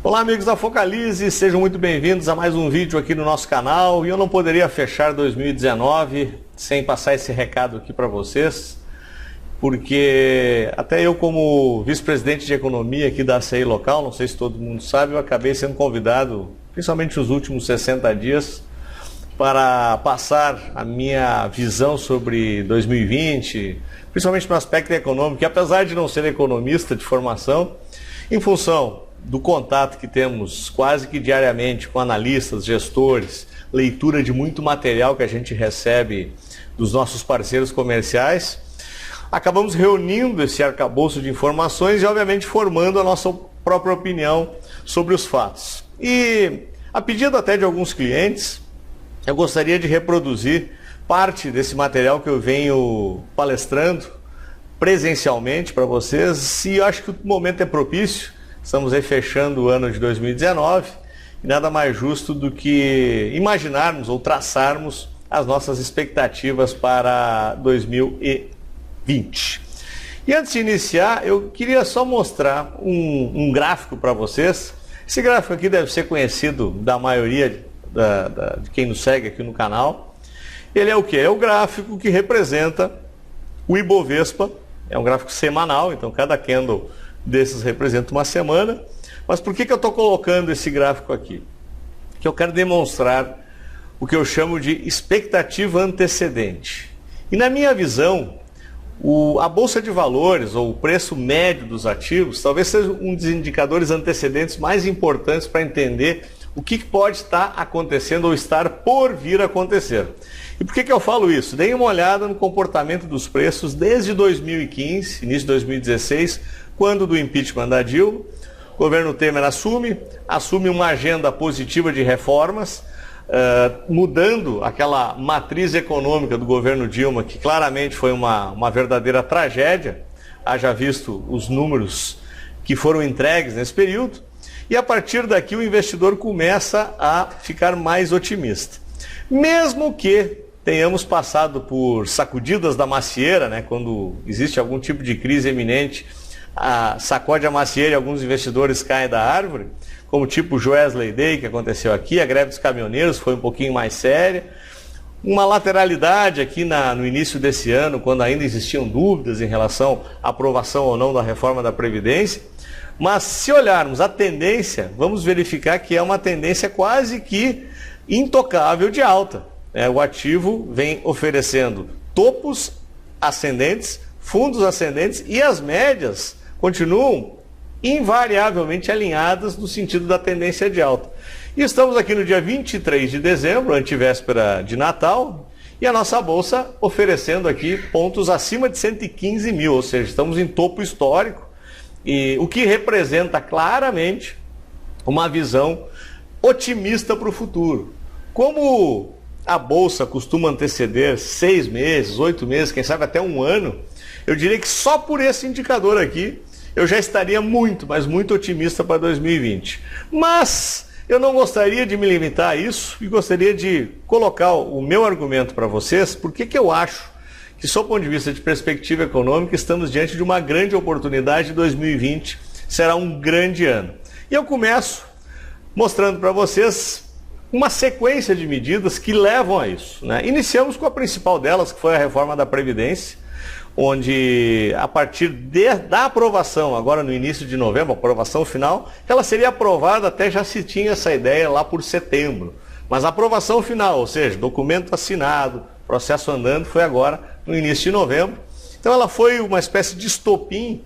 Olá amigos da Focalize, sejam muito bem-vindos a mais um vídeo aqui no nosso canal. E eu não poderia fechar 2019 sem passar esse recado aqui para vocês, porque até eu, como vice-presidente de economia aqui da ACI local, não sei se todo mundo sabe, eu acabei sendo convidado, principalmente nos últimos 60 dias, para passar a minha visão sobre 2020, principalmente no aspecto econômico, que apesar de não ser economista de formação, em função do contato que temos quase que diariamente com analistas, gestores, leitura de muito material que a gente recebe dos nossos parceiros comerciais, acabamos reunindo esse arcabouço de informações e obviamente formando a nossa própria opinião sobre os fatos. E a pedido até de alguns clientes, eu gostaria de reproduzir parte desse material que eu venho palestrando presencialmente para vocês, e eu acho que o momento é propício. Estamos aí fechando o ano de 2019 e nada mais justo do que imaginarmos ou traçarmos as nossas expectativas para 2020. E antes de iniciar, eu queria só mostrar um gráfico para vocês. Esse gráfico aqui deve ser conhecido da maioria de quem nos segue aqui no canal. Ele é o quê? É o gráfico que representa o Ibovespa. É um gráfico semanal, então cada candle desses representa uma semana. Mas por que eu estou colocando esse gráfico aqui? Que eu quero demonstrar o que eu chamo de expectativa antecedente. E na minha visão, a Bolsa de Valores, ou o preço médio dos ativos, talvez seja um dos indicadores antecedentes mais importantes para entender o que pode estar acontecendo ou estar por vir a acontecer. E por que eu falo isso? Dei uma olhada no comportamento dos preços desde 2015, início de 2016, quando do impeachment da Dilma. O governo Temer assume uma agenda positiva de reformas, mudando aquela matriz econômica do governo Dilma, que claramente foi uma verdadeira tragédia, haja visto os números que foram entregues nesse período. E a partir daqui o investidor começa a ficar mais otimista. Mesmo que tenhamos passado por sacudidas da macieira, né, quando existe algum tipo de crise eminente, sacode a macieira e alguns investidores caem da árvore, como tipo Joesley Day, que aconteceu aqui, a greve dos caminhoneiros foi um pouquinho mais séria, uma lateralidade aqui no início desse ano, quando ainda existiam dúvidas em relação à aprovação ou não da reforma da Previdência. Mas se olharmos a tendência, vamos verificar que é uma tendência quase que intocável de alta. O ativo vem oferecendo topos ascendentes, fundos ascendentes, e as médias continuam invariavelmente alinhadas no sentido da tendência de alta. E estamos aqui no dia 23 de dezembro, antevéspera de Natal, e a nossa bolsa oferecendo aqui pontos acima de 115 mil, ou seja, estamos em topo histórico, e o que representa claramente uma visão otimista para o futuro. Como a bolsa costuma anteceder 6 meses, 8 meses, quem sabe até um ano, eu diria que só por esse indicador aqui eu já estaria muito, mas muito otimista para 2020. Mas eu não gostaria de me limitar a isso e gostaria de colocar o meu argumento para vocês, porque eu acho que, sob o ponto de vista de perspectiva econômica, estamos diante de uma grande oportunidade. 2020 será um grande ano. E eu começo mostrando para vocês uma sequência de medidas que levam a isso, né? Iniciamos com a principal delas, que foi a reforma da Previdência, onde a partir da aprovação, agora no início de novembro, a aprovação final, ela seria aprovada, até já se tinha essa ideia lá por setembro. Mas a aprovação final, ou seja, documento assinado, processo andando, foi agora no início de novembro. Então ela foi uma espécie de estopim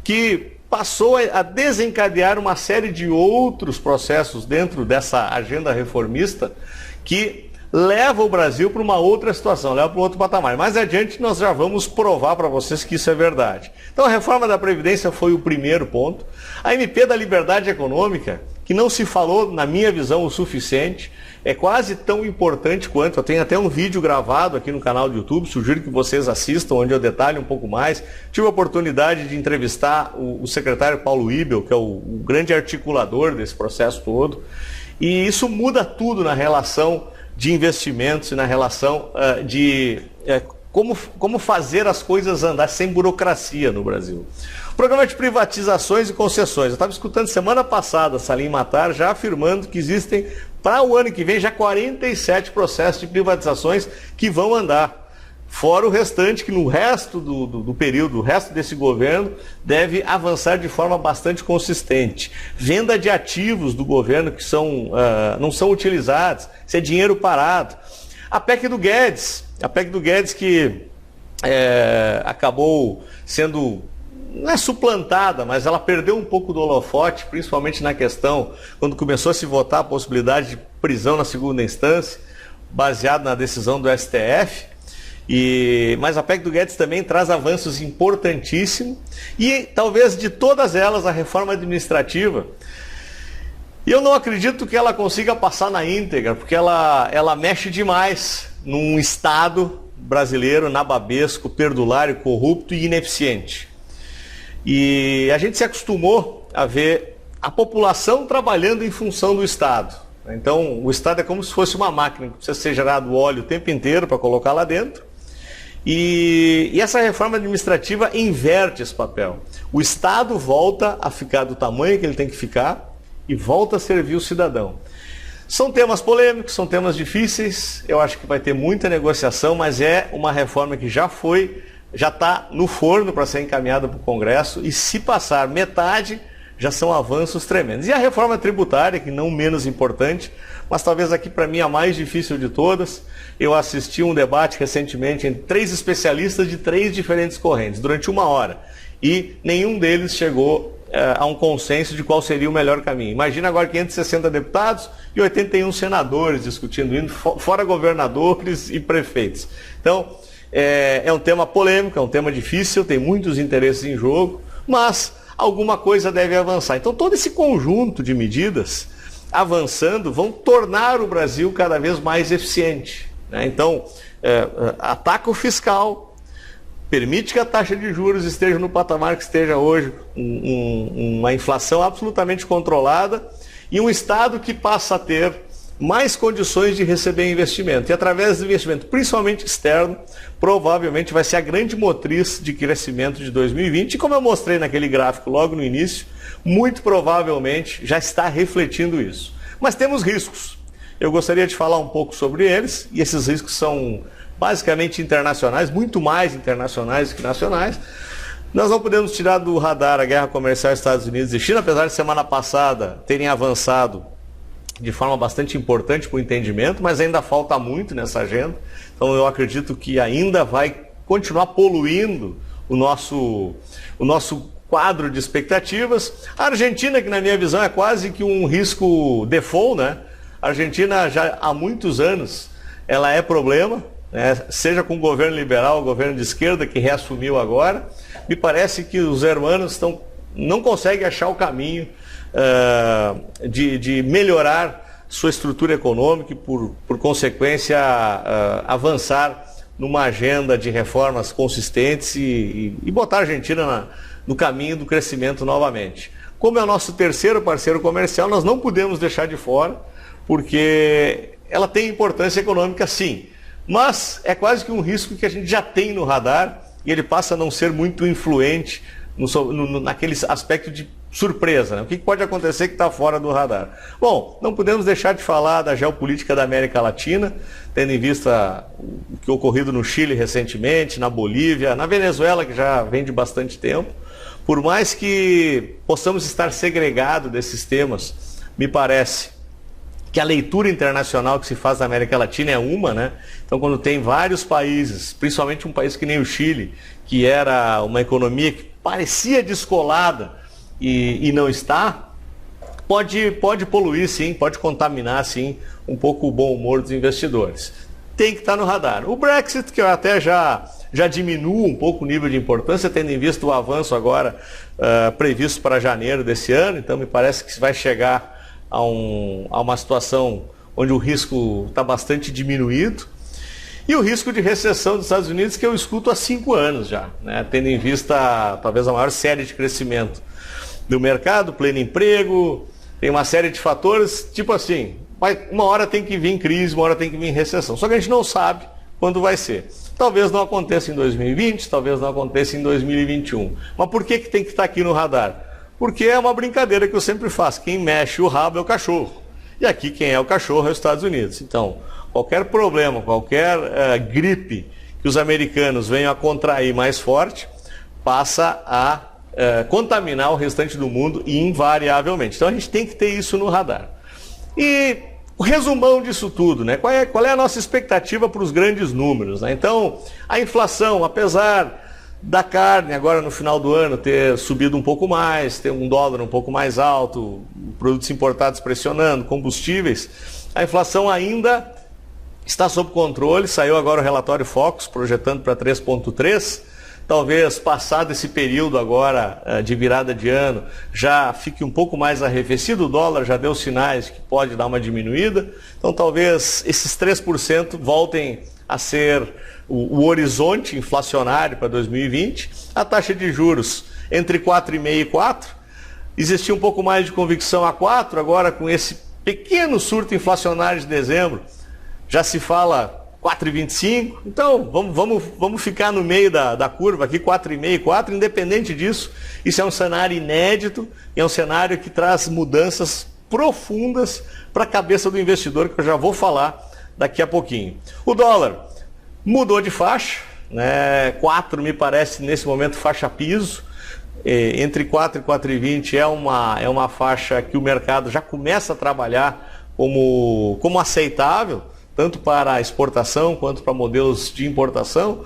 que passou a desencadear uma série de outros processos dentro dessa agenda reformista que leva o Brasil para uma outra situação, leva para um outro patamar. Mais adiante nós já vamos provar para vocês que isso é verdade. Então a reforma da Previdência foi o primeiro ponto. A MP da Liberdade Econômica, que não se falou, na minha visão, o suficiente, é quase tão importante quanto. Eu tenho até um vídeo gravado aqui no canal do YouTube, sugiro que vocês assistam, onde eu detalho um pouco mais. Tive a oportunidade de entrevistar o secretário Paulo Ibel, que é o grande articulador desse processo todo, e isso muda tudo na relação de investimentos e na relação de como fazer as coisas andar sem burocracia no Brasil. O programa de privatizações e concessões. Eu estava escutando semana passada Salim Matar já afirmando que existem, para o ano que vem, já 47 processos de privatizações que vão andar. Fora o restante, que no resto do período, o resto desse governo, deve avançar de forma bastante consistente. Venda de ativos do governo que não são utilizados, isso é dinheiro parado. A PEC do Guedes que acabou sendo, não é suplantada, mas ela perdeu um pouco do holofote, principalmente na questão, quando começou a se votar a possibilidade de prisão na segunda instância, baseado na decisão do STF. Mas a PEC do Guedes também traz avanços importantíssimos e talvez de todas elas a reforma administrativa. E eu não acredito que ela consiga passar na íntegra, porque ela mexe demais num Estado brasileiro nababesco, perdulário, corrupto e ineficiente. E a gente se acostumou a ver a população trabalhando em função do Estado. Então o Estado é como se fosse uma máquina que precisa ser gerado óleo o tempo inteiro para colocar lá dentro. E essa reforma administrativa inverte esse papel. O Estado volta a ficar do tamanho que ele tem que ficar e volta a servir o cidadão. São temas polêmicos, são temas difíceis, eu acho que vai ter muita negociação, mas é uma reforma que já está no forno para ser encaminhada para o Congresso, e se passar metade, já são avanços tremendos. E a reforma tributária, que não menos importante, mas talvez aqui para mim a mais difícil de todas. Eu assisti um debate recentemente entre 3 especialistas de 3 diferentes correntes, durante 1 hora, e nenhum deles chegou a um consenso de qual seria o melhor caminho. Imagina agora 560 deputados e 81 senadores discutindo isso, fora governadores e prefeitos. Então, é um tema polêmico, é um tema difícil, tem muitos interesses em jogo, mas alguma coisa deve avançar. Então, todo esse conjunto de medidas avançando vão tornar o Brasil cada vez mais eficiente, né? Então, ataca o fiscal, permite que a taxa de juros esteja no patamar que esteja hoje, uma inflação absolutamente controlada e um Estado que passa a ter mais condições de receber investimento. E através do investimento, principalmente externo, provavelmente vai ser a grande motriz de crescimento de 2020. E como eu mostrei naquele gráfico logo no início, muito provavelmente já está refletindo isso. Mas temos riscos. Eu gostaria de falar um pouco sobre eles, e esses riscos são basicamente internacionais, muito mais internacionais do que nacionais. Nós não podemos tirar do radar a guerra comercial Estados Unidos e China, apesar de semana passada terem avançado de forma bastante importante para o entendimento, mas ainda falta muito nessa agenda. Então eu acredito que ainda vai continuar poluindo o nosso quadro de expectativas. A Argentina, que na minha visão é quase que um risco default, né? A Argentina já há muitos anos ela é problema, né? Seja com o governo liberal, o governo de esquerda que reassumiu agora. Me parece que os hermanos não conseguem achar o caminho de melhorar sua estrutura econômica e, por consequência, avançar numa agenda de reformas consistentes e botar a Argentina no caminho do crescimento novamente. Como é o nosso terceiro parceiro comercial, nós não podemos deixar de fora, porque ela tem importância econômica sim, mas é quase que um risco que a gente já tem no radar e ele passa a não ser muito influente naquele aspecto de surpresa, né? O que pode acontecer que está fora do radar? Bom, não podemos deixar de falar da geopolítica da América Latina, tendo em vista o que ocorrido no Chile recentemente, na Bolívia, na Venezuela, que já vem de bastante tempo. Por mais que possamos estar segregados desses temas, me parece que a leitura internacional que se faz da América Latina é uma, né? Então, quando tem vários países, principalmente um país que nem o Chile, que era uma economia que parecia descolada e não está, pode poluir sim, pode contaminar sim um pouco o bom humor dos investidores. Tem que estar no radar. O Brexit, que eu até já diminuo um pouco o nível de importância, tendo em vista o avanço agora previsto para janeiro desse ano, então me parece que vai chegar a uma situação onde o risco está bastante diminuído. E o risco de recessão dos Estados Unidos, que eu escuto há 5 anos já, né? Tendo em vista talvez a maior série de crescimento do mercado, pleno emprego, tem uma série de fatores, tipo assim, uma hora tem que vir crise, uma hora tem que vir recessão. Só que a gente não sabe quando vai ser. Talvez não aconteça em 2020, talvez não aconteça em 2021. Mas por que tem que estar aqui no radar? Porque é uma brincadeira que eu sempre faço. Quem mexe o rabo é o cachorro. E aqui quem é o cachorro é os Estados Unidos. Então, qualquer problema, qualquer gripe que os americanos venham a contrair mais forte, passa a contaminar o restante do mundo invariavelmente. Então a gente tem que ter isso no radar. E o resumão disso tudo, né? Qual é a nossa expectativa para os grandes números, né? Então, a inflação, apesar da carne agora no final do ano ter subido um pouco mais, ter um dólar um pouco mais alto, produtos importados pressionando, combustíveis, a inflação ainda está sob controle. Saiu agora o relatório Focus projetando para 3,3%. Talvez passado esse período agora de virada de ano já fique um pouco mais arrefecido, o dólar já deu sinais que pode dar uma diminuída, então talvez esses 3% voltem a ser o horizonte inflacionário para 2020. A taxa de juros entre 4,5% e 4%, existia um pouco mais de convicção a 4%, agora com esse pequeno surto inflacionário de dezembro, já se fala 4,25, então vamos ficar no meio da curva aqui, 4,5, 4, independente disso, isso é um cenário inédito, é um cenário que traz mudanças profundas para a cabeça do investidor, que eu já vou falar daqui a pouquinho. O dólar mudou de faixa, né? 4 me parece nesse momento faixa piso, entre 4 e 4,20 é uma faixa que o mercado já começa a trabalhar como aceitável, tanto para a exportação quanto para modelos de importação.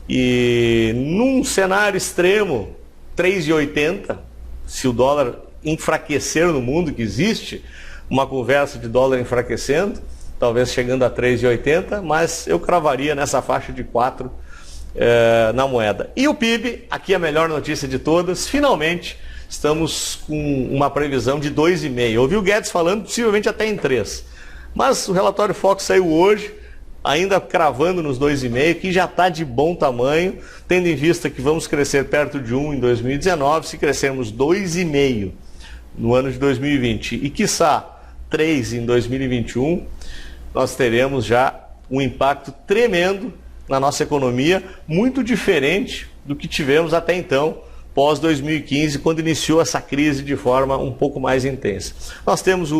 E num cenário extremo, 3,80, se o dólar enfraquecer no mundo, que existe uma conversa de dólar enfraquecendo, talvez chegando a 3,80, mas eu cravaria nessa faixa de 4 na moeda. E o PIB, aqui a melhor notícia de todas, finalmente estamos com uma previsão de 2,5. Ouvi o Guedes falando possivelmente até em 3. Mas o relatório Focus saiu hoje, ainda cravando nos 2,5, que já está de bom tamanho, tendo em vista que vamos crescer perto de 1 em 2019, se crescermos 2,5 no ano de 2020 e quiçá 3 em 2021, nós teremos já um impacto tremendo na nossa economia, muito diferente do que tivemos até então, pós 2015, quando iniciou essa crise de forma um pouco mais intensa. Nós temos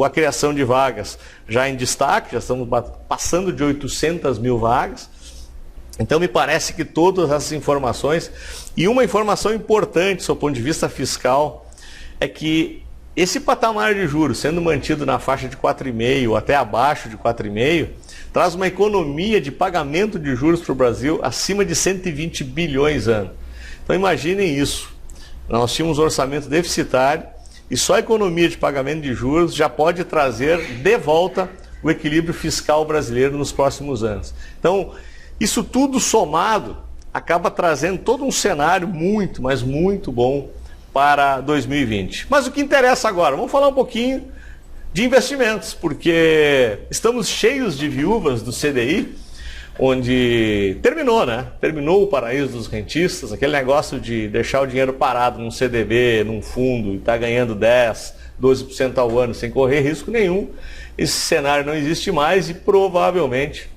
a criação de vagas já em destaque, já estamos passando de 800 mil vagas. Então me parece que todas essas informações, e uma informação importante do ponto de vista fiscal, é que esse patamar de juros sendo mantido na faixa de 4,5 ou até abaixo de 4,5, traz uma economia de pagamento de juros para o Brasil acima de 120 bilhões ano. Então imaginem isso, nós tínhamos um orçamento deficitário e só a economia de pagamento de juros já pode trazer de volta o equilíbrio fiscal brasileiro nos próximos anos. Então isso tudo somado acaba trazendo todo um cenário muito, mas muito bom para 2020. Mas o que interessa agora, vamos falar um pouquinho de investimentos, porque estamos cheios de viúvas do CDI, onde terminou, né? Terminou o paraíso dos rentistas, aquele negócio de deixar o dinheiro parado num CDB, num fundo, e estar ganhando 10%, 12% ao ano sem correr risco nenhum. Esse cenário não existe mais e provavelmente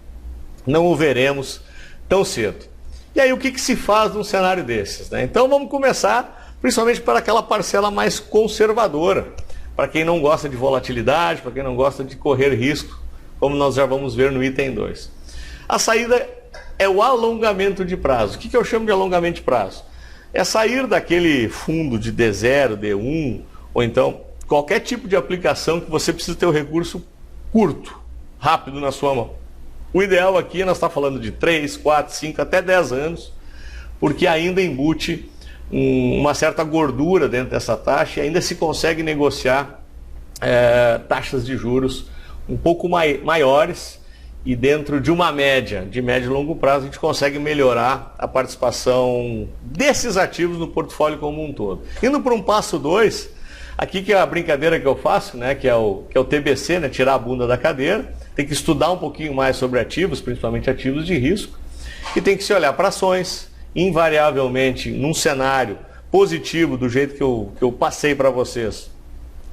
não o veremos tão cedo. E aí o que se faz num cenário desses, né? Então vamos começar principalmente para aquela parcela mais conservadora, para quem não gosta de volatilidade, para quem não gosta de correr risco, como nós já vamos ver no item 2. A saída é o alongamento de prazo. O que eu chamo de alongamento de prazo? É sair daquele fundo de D0, D1, ou então qualquer tipo de aplicação que você precisa ter o recurso curto, rápido na sua mão. O ideal aqui é nós estar falando de 3, 4, 5, até 10 anos, porque ainda embute uma certa gordura dentro dessa taxa e ainda se consegue negociar taxas de juros um pouco maiores. E dentro de uma média, de médio e longo prazo, a gente consegue melhorar a participação desses ativos no portfólio como um todo. Indo para um passo 2, aqui que é a brincadeira que eu faço, né, que é o TBC, né, tirar a bunda da cadeira, tem que estudar um pouquinho mais sobre ativos, principalmente ativos de risco, e tem que se olhar para ações, invariavelmente, num cenário positivo, do jeito que eu passei para vocês,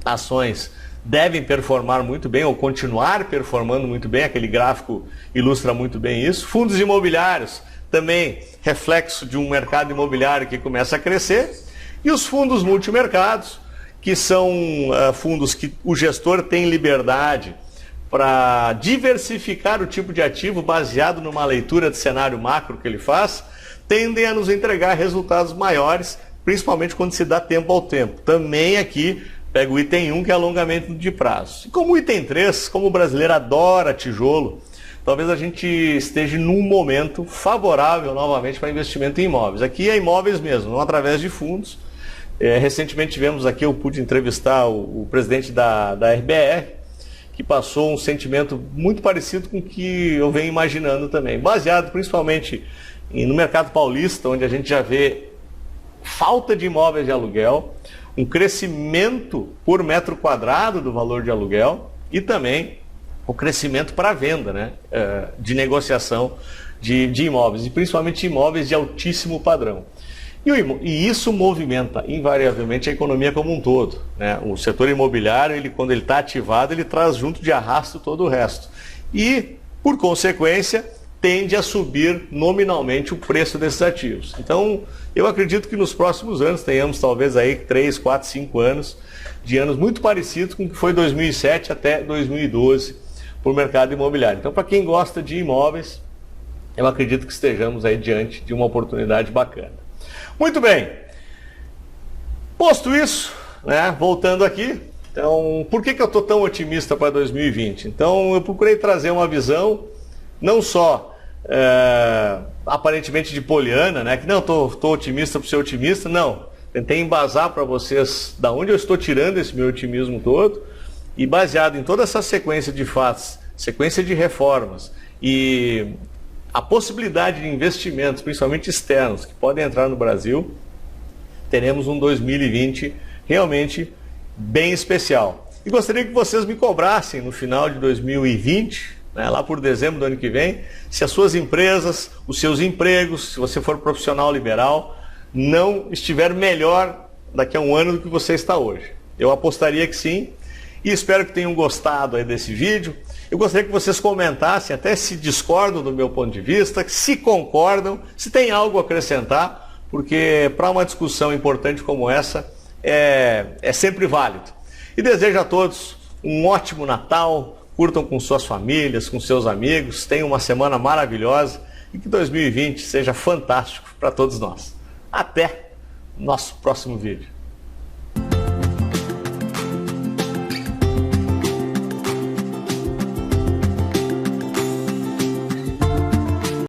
ações devem performar muito bem ou continuar performando muito bem, aquele gráfico ilustra muito bem isso. Fundos imobiliários, também reflexo de um mercado imobiliário que começa a crescer. E os fundos multimercados, que são fundos que o gestor tem liberdade para diversificar o tipo de ativo baseado numa leitura de cenário macro que ele faz, tendem a nos entregar resultados maiores, principalmente quando se dá tempo ao tempo. Também aqui pega o item 1, que é alongamento de prazo. E como o item 3, como o brasileiro adora tijolo, talvez a gente esteja num momento favorável novamente para investimento em imóveis. Aqui é imóveis mesmo, não através de fundos. Recentemente tivemos aqui, eu pude entrevistar o presidente da RBR, que passou um sentimento muito parecido com o que eu venho imaginando também, baseado principalmente no mercado paulista, onde a gente já vê falta de imóveis de aluguel, um crescimento por metro quadrado do valor de aluguel e também o crescimento para venda, né, de negociação de imóveis, e principalmente imóveis de altíssimo padrão. E isso movimenta invariavelmente a economia como um todo, né? O setor imobiliário, quando ele está ativado, ele traz junto de arrasto todo o resto. E, por consequência, tende a subir nominalmente o preço desses ativos. Então, eu acredito que nos próximos anos tenhamos talvez aí 3, 4, 5 anos de anos muito parecidos com o que foi 2007 até 2012 para o mercado imobiliário. Então, para quem gosta de imóveis, eu acredito que estejamos aí diante de uma oportunidade bacana. Muito bem. Posto isso, né, voltando aqui, então, por que eu estou tão otimista para 2020? Então, eu procurei trazer uma visão não só aparentemente de poliana, né? Que não, estou otimista por ser otimista, não. Tentei embasar para vocês da onde eu estou tirando esse meu otimismo todo, e baseado em toda essa sequência de fatos, sequência de reformas e a possibilidade de investimentos, principalmente externos, que podem entrar no Brasil, teremos um 2020 realmente bem especial. E gostaria que vocês me cobrassem no final de 2020, lá por dezembro do ano que vem, se as suas empresas, os seus empregos, se você for profissional liberal, não estiver melhor daqui a um ano do que você está hoje. Eu apostaria que sim, e espero que tenham gostado aí desse vídeo. Eu gostaria que vocês comentassem, até se discordam do meu ponto de vista, se concordam, se tem algo a acrescentar, porque para uma discussão importante como essa é sempre válido. E desejo a todos um ótimo Natal, curtam com suas famílias, com seus amigos, tenham uma semana maravilhosa e que 2020 seja fantástico para todos nós. Até o nosso próximo vídeo.